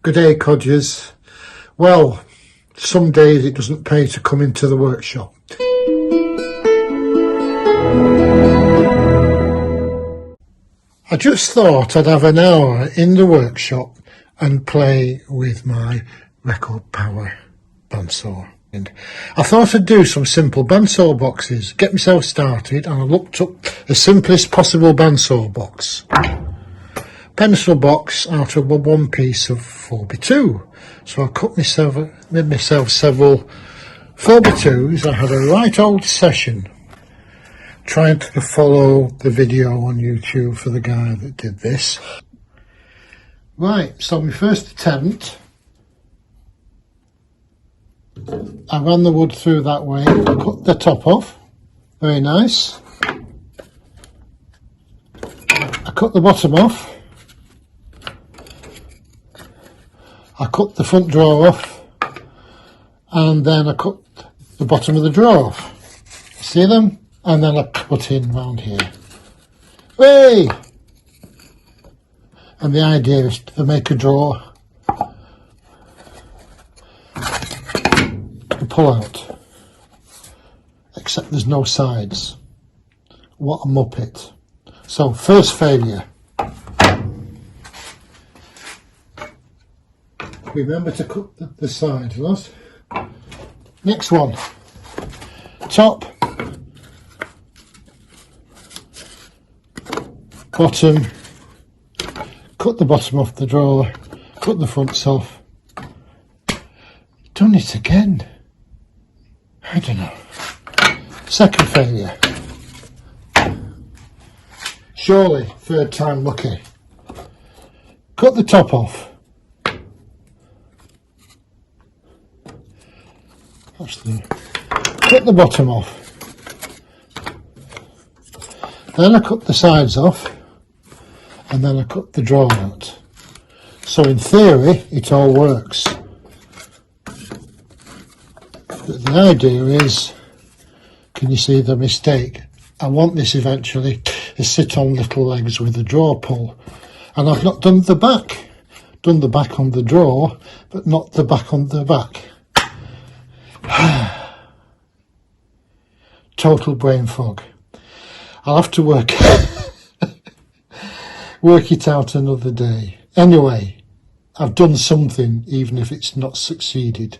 Good day, codgers. Well, some days it doesn't pay to come into the workshop. I just thought I'd have an hour in the workshop and play with my record power bandsaw. And I thought I'd do some simple bandsaw boxes, get myself started, and I looked up the simplest possible bandsaw box. Pencil box out of one piece of 4x2. So I made myself several 4x2s. I had a right old session trying to follow the video on YouTube for the guy that did this. Right, so my first attempt, I ran the wood through that way, cut the top off, very nice. I cut the bottom off. I cut the front drawer off, and then I cut the bottom of the drawer off. See them? And then I cut in round here. Hey! And the idea is to make a drawer to pull out, except there's no sides. What a muppet. So, first failure. Remember to cut the sides, right? Next one. Top, bottom, cut the bottom off the drawer, cut the fronts off. Done it again. I don't know. Second failure. Surely, third time lucky. Cut the top off. Cut the bottom off. Then I cut the sides off, and then I cut the drawer out. So in theory it all works. But the idea is, can you see the mistake? I want this eventually to sit on little legs with a drawer pull. And I've not done the back. Done the back on the drawer, but not the back on the back. Total brain fog. I'll have to work it out another day. Anyway, I've done something, even if it's not succeeded.